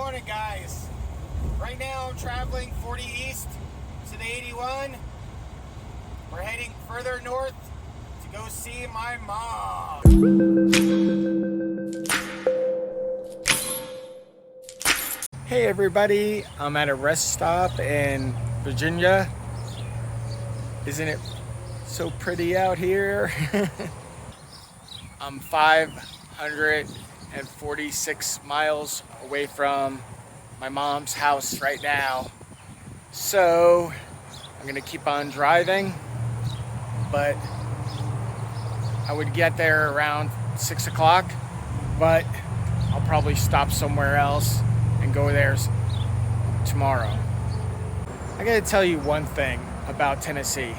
morning, guys. Right now I'm traveling 40 east to the 81. We're heading further north to go see my mom. Hey everybody, I'm at a rest stop in Virginia. Isn't it so pretty out here? I'm 546 miles away from my mom's house right now. So I'm gonna keep on driving, but I would get there around 6 o'clock, but I'll probably stop somewhere else and go there tomorrow. I gotta tell you one thing about Tennessee.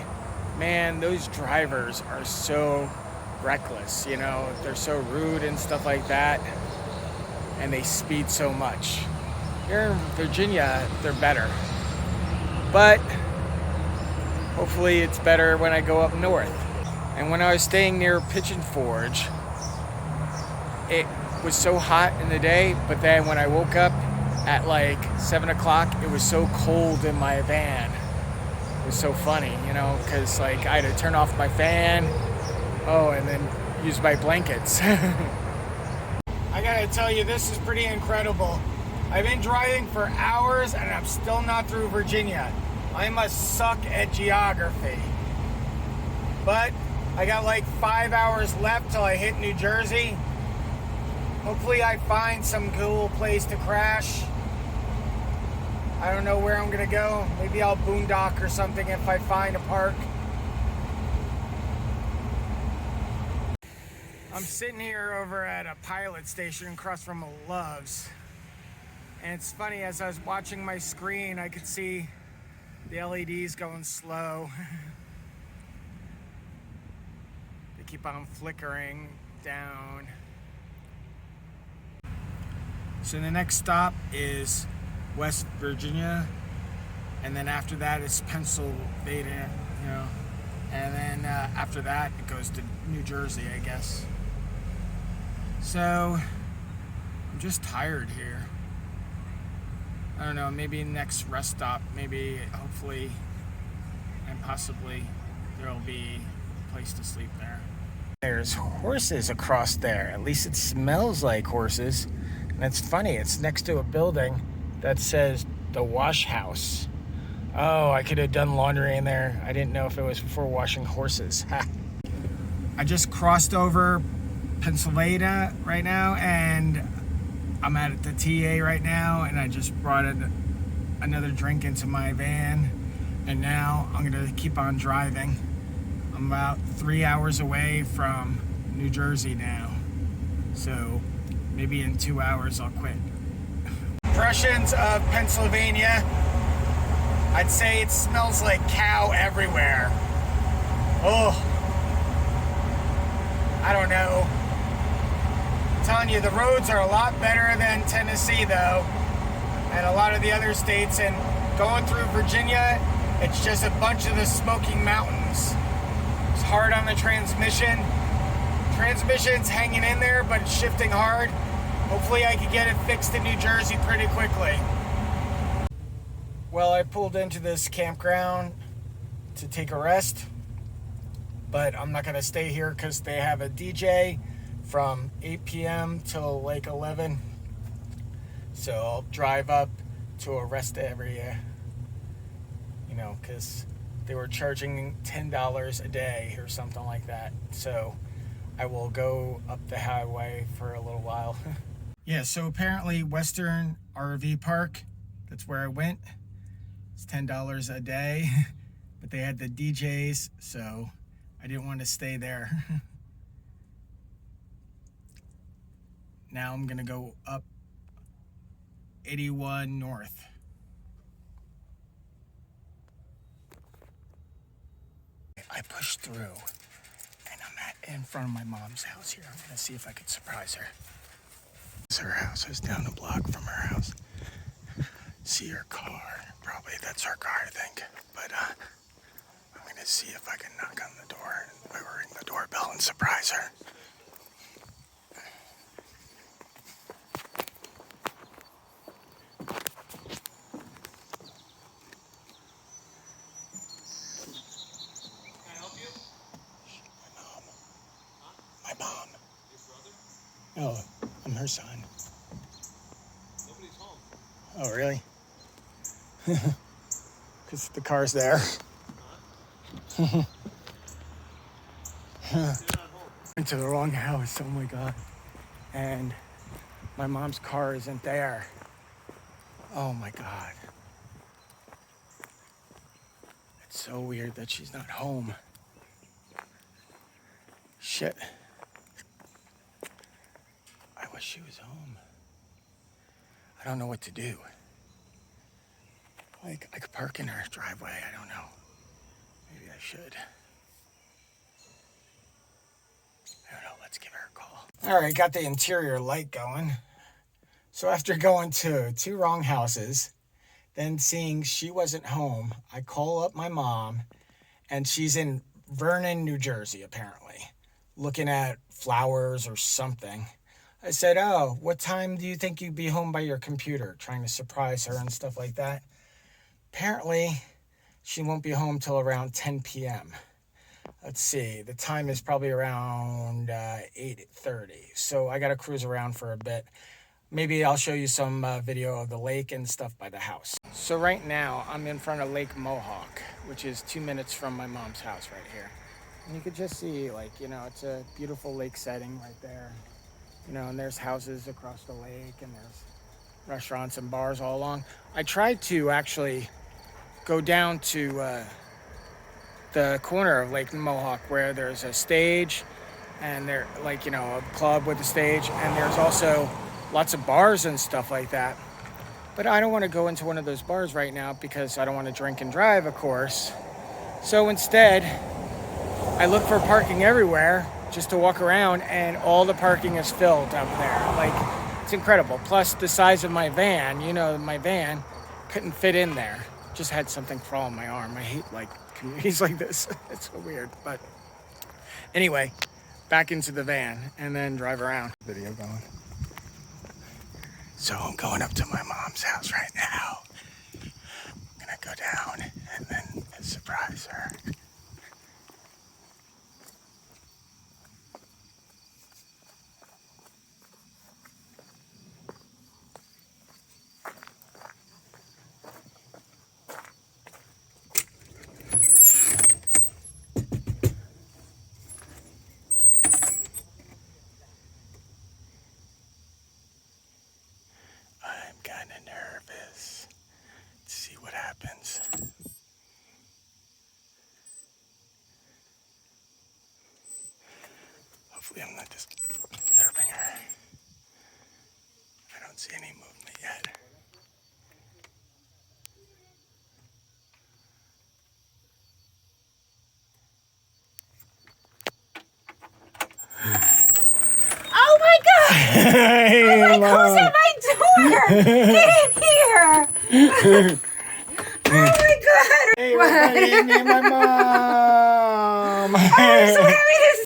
Man, those drivers are so reckless, you know, they're so rude and stuff like that, and they speed so much. Here in Virginia, they're better, but hopefully it's better when I go up north. And when I was staying near Pigeon Forge, it was so hot in the day, but then when I woke up at like 7 o'clock, it was so cold in my van. It was so funny, you know, because like I had to turn off my fan, and then use my blankets. I gotta tell you, this is pretty incredible. I've been driving for hours and I'm still not through Virginia. I must suck at geography. But I got like 5 hours left till I hit New Jersey. Hopefully I find some cool place to crash. I don't know where I'm gonna go. Maybe I'll boondock or something if I find a park. I'm sitting here over at a pilot station across from a Love's. And it's funny, as I was watching my screen, I could see the LEDs going slow. They keep on flickering down. So the next stop is West Virginia, and then after that it's Pennsylvania, you know, and then after that it goes to New Jersey, I guess. So I'm just tired here. I don't know, maybe next rest stop, maybe, hopefully, and possibly there'll be a place to sleep there. There's horses across there. At least it smells like horses. And it's funny, it's next to a building that says the wash house. Oh, I could have done laundry in there. I didn't know if it was for washing horses. I just crossed over Pennsylvania right now, and I'm at the TA right now, and I just brought another drink into my van, and now I'm gonna keep on driving. I'm about 3 hours away from New Jersey now, so maybe in 2 hours I'll quit. Impressions of Pennsylvania. I'd say it smells like cow everywhere. Oh, I don't know. I'm telling you, the roads are a lot better than Tennessee though, and a lot of the other states. And going through Virginia, it's just a bunch of the Smoky Mountains. It's hard on the transmission. Transmission's hanging in there, but it's shifting hard. Hopefully I can get it fixed in New Jersey pretty quickly. Well, I pulled into this campground to take a rest, but I'm not gonna stay here because they have a DJ from 8 p.m. till like 11. So I'll drive up to a rest area, you know, because they were charging $10 a day or something like that. So I will go up the highway for a little while. Yeah, so apparently Western RV Park, that's where I went. It's $10 a day, but they had the DJs, so I didn't want to stay there. Now I'm gonna go up 81 north. I pushed through, and I'm in front of my mom's house here. I'm gonna see if I can surprise her. This is her house. I was down the block from her house. See her car. Probably that's her car, I think. But I'm gonna see if I can knock on the door or ring the doorbell and surprise her. Oh, I'm her son. Nobody's home. Oh, really? Because the car's there. Huh? They're not home. Into the wrong house, oh my God. And my mom's car isn't there. Oh my God. It's so weird that she's not home. Shit. I wish she was home. I don't know what to do. Like, I could park in her driveway, I don't know. Maybe I should. I don't know, let's give her a call. All right, got the interior light going. So after going to 2 wrong houses, then seeing she wasn't home, I call up my mom, and she's in Vernon, New Jersey, apparently, looking at flowers or something. I said, oh, what time do you think you'd be home by your computer? Trying to surprise her and stuff like that. Apparently, she won't be home till around 10 p.m. Let's see, the time is probably around 8:30. So I got to cruise around for a bit. Maybe I'll show you some video of the lake and stuff by the house. So right now, I'm in front of Lake Mohawk, which is 2 minutes from my mom's house right here. And you could just see, like, you know, it's a beautiful lake setting right there. You know, and there's houses across the lake, and there's restaurants and bars all along. I tried to actually go down to the corner of Lake Mohawk where there's a stage, and there, like, you know, a club with a stage, and there's also lots of bars and stuff like that. But I don't want to go into one of those bars right now because I don't want to drink and drive, of course. So instead, I look for parking everywhere just to walk around, and all the parking is filled up there. Like, it's incredible. Plus the size of my van, you know, my van couldn't fit in there. Just had something crawl on my arm. I hate, like, communities like this. It's so weird. But anyway, back into the van and then drive around. Video going. So I'm going up to my mom's house right now. I'm gonna go down and then surprise her. I'm kind of nervous to see what happens. Hopefully I'm not disturbing her. I don't see any movement yet. Oh my God! Hey, I'm like, who's at my door? Get in here! Oh my God! Hey, everybody, me and my mom. I'm so happy to